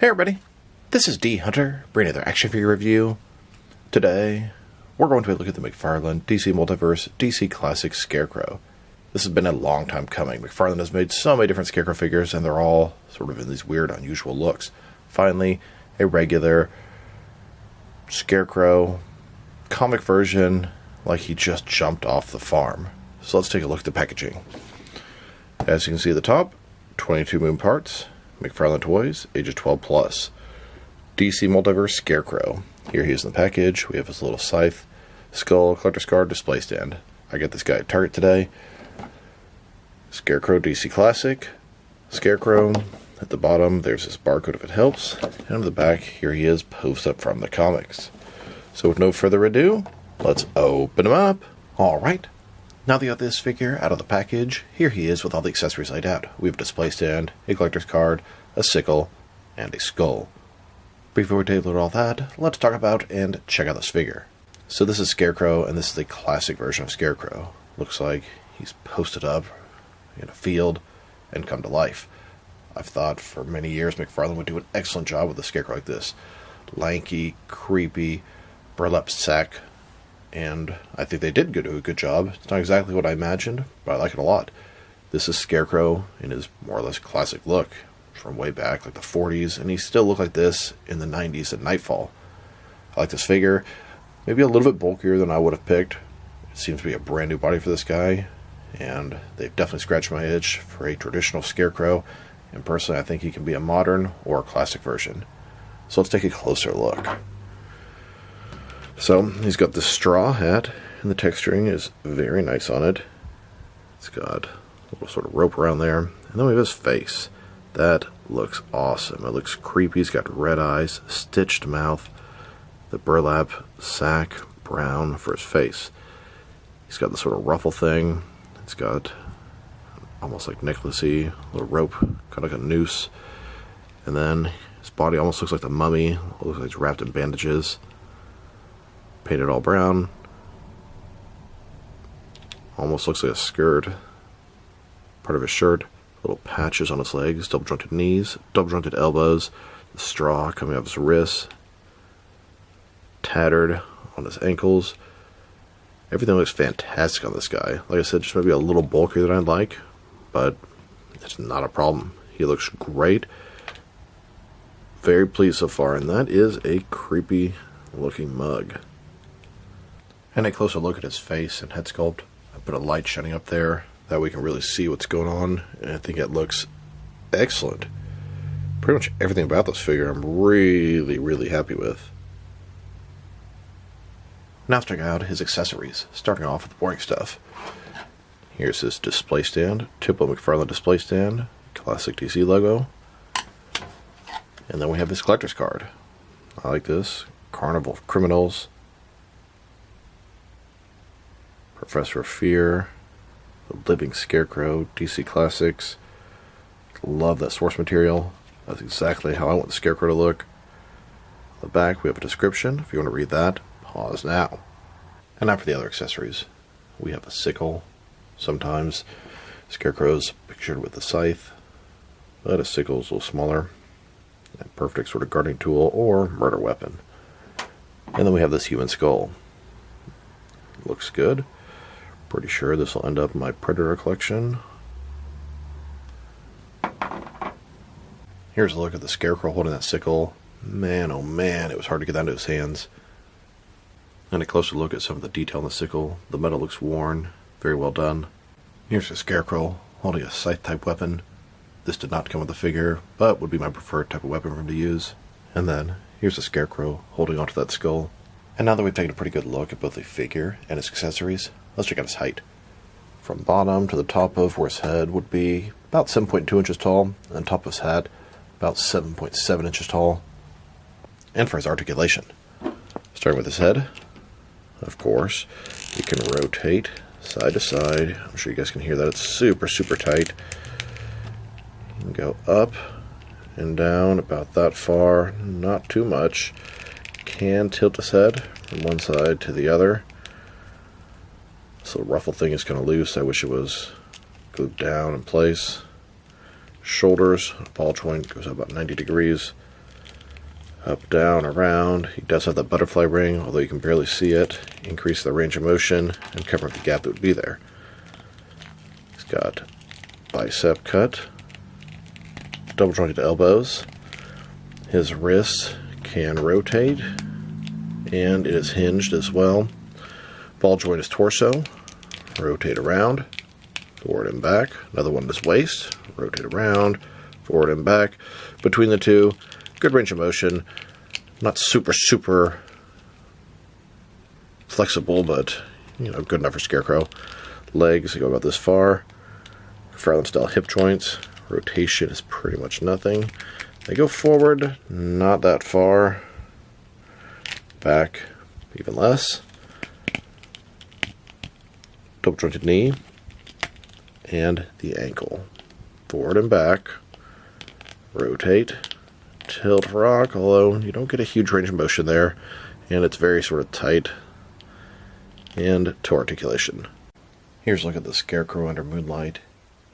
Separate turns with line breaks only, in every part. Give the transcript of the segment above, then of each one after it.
Hey everybody, this is D Hunter, bringing another action figure review. Today, we're going to be looking at the McFarlane DC Multiverse DC Classic Scarecrow. This has been a long time coming. McFarlane has made so many different Scarecrow figures, and they're all sort of in these weird, unusual looks. Finally, a regular Scarecrow comic version, like he just jumped off the farm. So let's take a look at the packaging. As you can see at the top, 22 Moon parts. McFarlane Toys, ages 12 plus. DC Multiverse Scarecrow. Here he is in the package. We have his little scythe, skull, collector's card, display stand. I got this guy at Target today. Scarecrow DC Classic. Scarecrow. At the bottom, there's his barcode if it helps. And on the back, here he is, posed up from the comics. So with no further ado, let's open him up. Alright. Now that you got this figure out of the package, here he is with all the accessories laid out. We have a display stand, a collector's card, a sickle, and a skull. Before we take a look at all that, let's talk about and check out this figure. So this is Scarecrow, and this is the classic version of Scarecrow. Looks like he's posted up in a field and come to life. I've thought for many years McFarlane would do an excellent job with a Scarecrow like this. Lanky, creepy, burlap sack. And I think they did do a good job. It's not exactly what I imagined, but I like it a lot. This is Scarecrow in his more or less classic look from way back, like the 40s, and he still looked like this in the 90s at Nightfall. I like this figure. Maybe a little bit bulkier than I would have picked. It seems to be a brand new body for this guy, and they've definitely scratched my itch for a traditional Scarecrow, and personally I think he can be a modern or a classic version. So let's take a closer look. So, he's got this straw hat, and the texturing is very nice on it. It's got a little sort of rope around there. And then we have his face. That looks awesome. It looks creepy. He's got red eyes, stitched mouth, the burlap sack brown for his face. He's got this sort of ruffle thing. It's got almost like necklace-y, little rope, kind of like a noose. And then his body almost looks like the mummy. It looks like it's wrapped in bandages. Painted all brown. Almost looks like a skirt. Part of his shirt. Little patches on his legs. Double jointed knees. Double jointed elbows. The straw coming off his wrists. Tattered on his ankles. Everything looks fantastic on this guy. Like I said, just maybe a little bulkier than I'd like. But it's not a problem. He looks great. Very pleased so far. And that is a creepy looking mug. And a closer look at his face and head sculpt. I put a light shining up there, that we can really see what's going on, and I think it looks excellent. Pretty much everything about this figure I'm really, really happy with. Now let's check out his accessories, starting off with the boring stuff. Here's his display stand, typical McFarlane display stand, classic DC logo. And then we have his collector's card. I like this. Carnival of Criminals. Professor of Fear, The Living Scarecrow, DC Classics. Love that source material. That's exactly how I want the Scarecrow to look. On the back we have a description. If you want to read that, pause now. And now for the other accessories. We have a sickle. Sometimes Scarecrow's pictured with a scythe, but a sickle is a little smaller. A perfect sort of gardening tool or murder weapon. And then we have this human skull. Looks good. Pretty sure this will end up in my Predator collection. Here's a look at the Scarecrow holding that sickle. Man, oh man, it was hard to get that into his hands. And a closer look at some of the detail on the sickle. The metal looks worn. Very well done. Here's the Scarecrow holding a scythe-type weapon. This did not come with the figure, but would be my preferred type of weapon for him to use. And then, here's the Scarecrow holding onto that skull. And now that we've taken a pretty good look at both the figure and his accessories, let's check out his height. From bottom to the top of where his head would be about 7.2 inches tall, and the top of his hat about 7.7 inches tall. And for his articulation, starting with his head, of course, he can rotate side to side. I'm sure you guys can hear that. It's super, super tight. You can go up and down about that far, not too much. Can tilt his head from one side to the other. This little ruffle thing is kind of loose. I wish it was glued down in place. Shoulders, ball joint goes up about 90 degrees. Up, down, around. He does have the butterfly ring, although you can barely see it. Increase the range of motion and cover up the gap that would be there. He's got bicep cut, double jointed elbows. His wrist can rotate, and it is hinged as well. Ball joint his torso, rotate around, forward and back. Another one his waist, rotate around, forward and back. Between the two, good range of motion. Not super flexible, but good enough for Scarecrow. Legs go about this far. McFarlane style hip joints. Rotation is pretty much nothing. They go forward, not that far. Back, even less. Double jointed knee. And the ankle. Forward and back. Rotate. Tilt, rock, although you don't get a huge range of motion there. And it's very sort of tight. And toe articulation. Here's a look at the Scarecrow under moonlight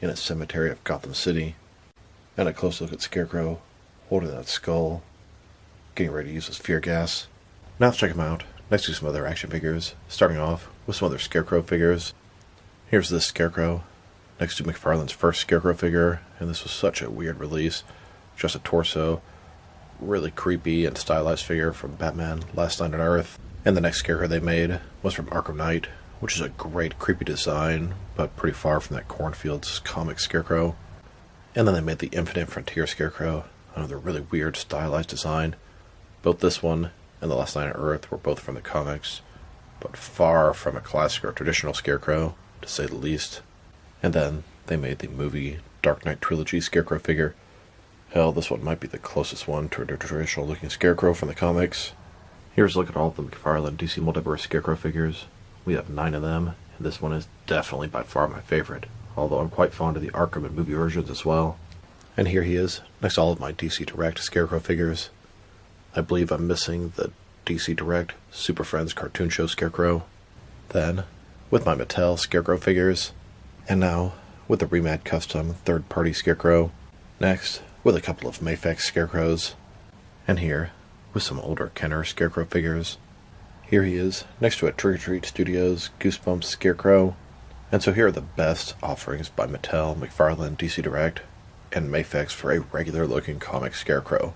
in a cemetery of Gotham City. And a close look at Scarecrow holding that skull, getting ready to use his fear gas. Now let's check him out, next to some other action figures, starting off with some other Scarecrow figures. Here's this Scarecrow, next to McFarlane's first Scarecrow figure, and this was such a weird release. Just a torso, really creepy and stylized figure from Batman Last Night on Earth. And the next Scarecrow they made was from Arkham Knight, which is a great creepy design, but pretty far from that Cornfield's comic Scarecrow. And then they made the Infinite Frontier Scarecrow, another really weird stylized design. Both this one and the Last Night on Earth were both from the comics, but far from a classic or traditional Scarecrow, to say the least. And then they made the movie Dark Knight Trilogy Scarecrow figure. Hell, this one might be the closest one to a traditional looking Scarecrow from the comics. Here's a look at all of the McFarlane DC Multiverse Scarecrow figures. We have 9 of them, and this one is definitely by far my favorite, although I'm quite fond of the Arkham and movie versions as well. And here he is, next to all of my DC Direct Scarecrow figures. I believe I'm missing the DC Direct Super Friends cartoon show Scarecrow. Then, with my Mattel Scarecrow figures. And now, with the Remad Custom third-party Scarecrow. Next, with a couple of Mafex Scarecrows. And here, with some older Kenner Scarecrow figures. Here he is, next to a Trick or Treat Studios Goosebumps Scarecrow. And so here are the best offerings by Mattel, McFarlane, DC Direct, and Mafex for a regular-looking comic Scarecrow,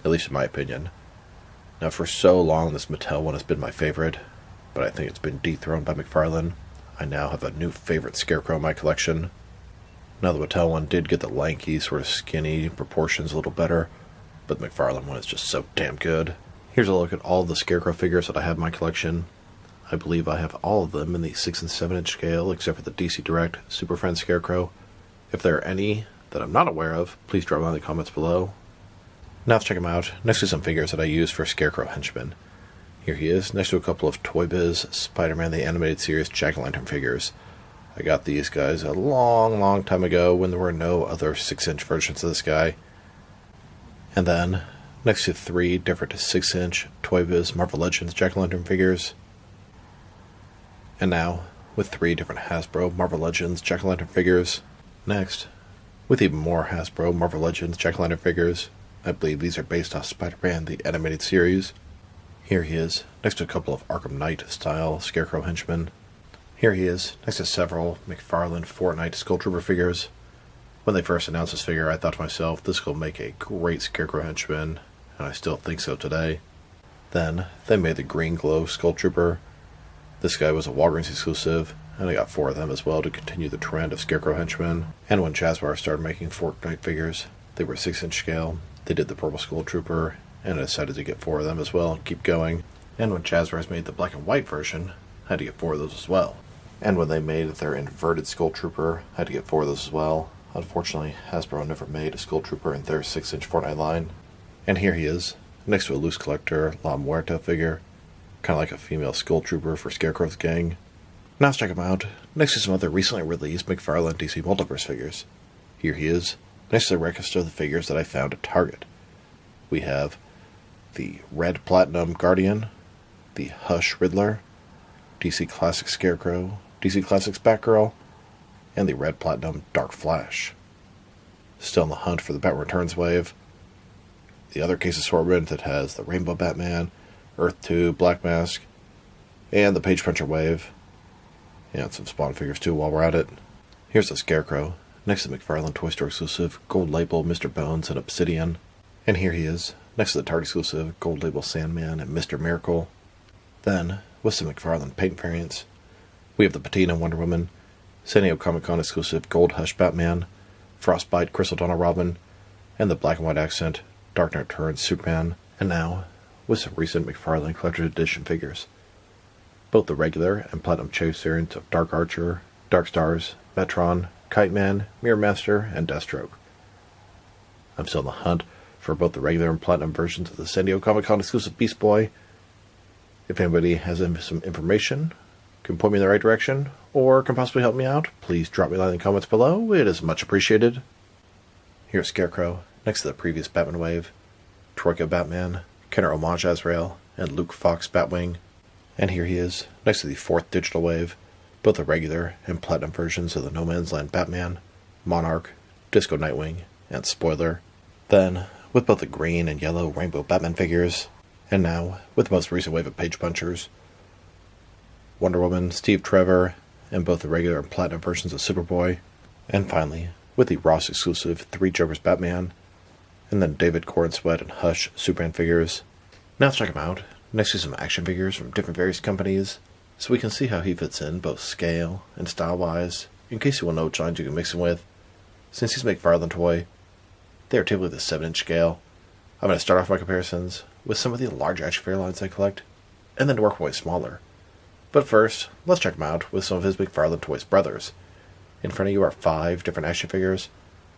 at least in my opinion. Now, for so long, this Mattel one has been my favorite, but I think it's been dethroned by McFarlane. I now have a new favorite Scarecrow in my collection. Now, the Mattel one did get the lanky, sort of skinny proportions a little better, but the McFarlane one is just so damn good. Here's a look at all of the Scarecrow figures that I have in my collection. I believe I have all of them in the 6 and 7 inch scale, except for the DC Direct Super Friends Scarecrow. If there are any that I'm not aware of, please drop them in the comments below. Now let's check them out, next to some figures that I use for Scarecrow Henchmen. Here he is, next to a couple of Toy Biz Spider-Man the Animated Series Jack-o'-lantern figures. I got these guys a long time ago when there were no other 6-inch versions of this guy. And then, next to 3 different 6-inch Toy Biz Marvel Legends Jack-o'-lantern figures. And now, with 3 different Hasbro Marvel Legends Jack-o'-lantern figures. Next, with even more Hasbro Marvel Legends Jack-o'-lantern figures. I believe these are based off Spider-Man the Animated Series. Here he is, next to a couple of Arkham Knight-style Scarecrow henchmen. Here he is, next to several McFarlane Fortnite Skull Trooper figures. When they first announced this figure, I thought to myself, this will make a great Scarecrow henchman, and I still think so today. Then, they made the Green Glow Skull Trooper. This guy was a Walgreens exclusive, and I got 4 of them as well to continue the trend of Scarecrow henchmen. And when Jazzwire started making Fortnite figures, they were 6-inch scale. They did the Purple Skull Trooper, and I decided to get 4 of them as well and keep going. And when Jazzwares made the black and white version, I had to get 4 of those as well. And when they made their inverted Skull Trooper, I had to get 4 of those as well. Unfortunately, Hasbro never made a Skull Trooper in their 6-inch Fortnite line. And here he is, next to a loose collector La Muerta figure, kind of like a female Skull Trooper for Scarecrow's gang. Now let's check him out, next to some other recently released McFarlane DC Multiverse figures. Here he is, next to the register of the figures that I found at Target. We have the Red Platinum Guardian, the Hush Riddler, DC Classics Scarecrow, DC Classics Batgirl, and the Red Platinum Dark Flash. Still in the hunt for the Bat Returns wave. the other case assortment that has the Rainbow Batman, Earth 2, Black Mask, and the Page Puncher Wave. And some Spawn figures too while we're at it. Here's the Scarecrow, next to the McFarlane Toy Store exclusive Gold Label Mr. Bones and Obsidian. And here he is, next to the Target exclusive Gold Label Sandman and Mr. Miracle. Then, with some McFarlane paint variants, we have the Patina Wonder Woman, San Diego Comic-Con exclusive Gold Hush Batman, Frostbite Crystal Dawn Robin, and the black and white accent Dark Knight Returns Superman. And now, with some recent McFarlane Collector's Edition figures. Both the regular and Platinum Chase variants of Dark Archer, Dark Stars, Metron, Kite Man, Mirror Master, and Deathstroke. I'm still on the hunt for both the regular and Platinum versions of the San Diego Comic-Con exclusive Beast Boy. If anybody has some information, can point me in the right direction, or can possibly help me out, please drop me a line in the comments below. It is much appreciated. Here's Scarecrow, next to the previous Batman wave, Troika Batman, Kenner Homage Azrael, and Luke Fox Batwing. And here he is, next to the 4th digital wave, both the regular and Platinum versions of the No Man's Land Batman, Monarch, Disco Nightwing, and Spoiler. Then, with both the green and yellow Rainbow Batman figures, and now, with the most recent wave of Page Punchers, Wonder Woman, Steve Trevor, and both the regular and Platinum versions of Superboy. And finally, with the Ross exclusive 3 Jokers Batman, and then David Cornsweat and Hush Superman figures. Now let's check him out, next to some action figures from different various companies, so we can see how he fits in both scale and style-wise, in case you want to know which lines you can mix him with. Since he's a McFarlane toy, they are typically the 7-inch scale. I'm going to start off my comparisons with some of the large action figure lines I collect, and then work my way smaller. But first, let's check him out with some of his McFarlane Toys brothers. In front of you are 5 different action figures,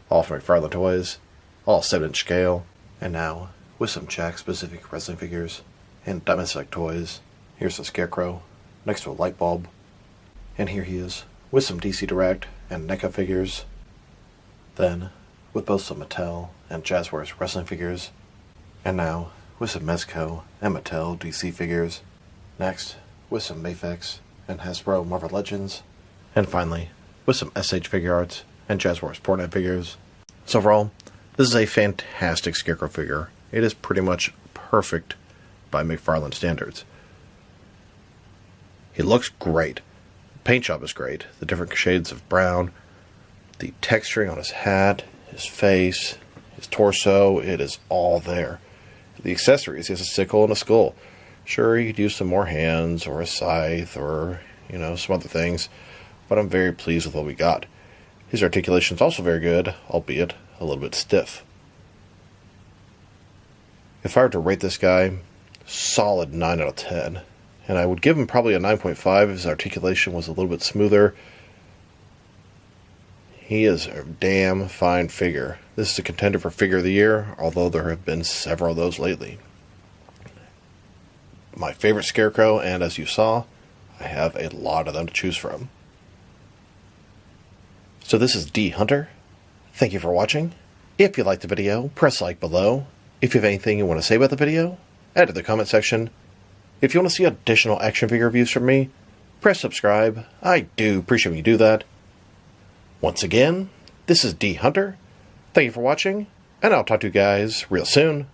all from McFarlane Toys, all 7-inch scale. And now, with some Jack-specific wrestling figures and Diamond Select toys, here's the Scarecrow, next to a light bulb. And here he is, with some DC Direct and NECA figures. Then, with both some Mattel and Jazzwares wrestling figures. And now, with some Mezco and Mattel DC figures. Next, with some Mafex and Hasbro Marvel Legends. And finally, with some SH Figure Arts and Jazzwares Portnet figures. So overall, this is a fantastic Scarecrow figure. It is pretty much perfect by McFarlane standards. He looks great. The paint job is great. The different shades of brown, the texturing on his hat, his face, his torso, it is all there. The accessories, he has a sickle and a skull. Sure, you could use some more hands or a scythe or, some other things, but I'm very pleased with what we got. His articulation is also very good, albeit a little bit stiff. If I were to rate this guy, solid 9 out of 10. And I would give him probably a 9.5 if his articulation was a little bit smoother. He is a damn fine figure. This is a contender for Figure of the Year, although there have been several of those lately. My favorite Scarecrow, and as you saw, I have a lot of them to choose from. So this is D Hunter. Thank you for watching. If you liked the video, press like below. If you have anything you want to say about the video, add to the comment section. If you want to see additional action figure reviews from me, press subscribe. I do appreciate when you do that. Once again, this is D Hunter. Thank you for watching, and I'll talk to you guys real soon.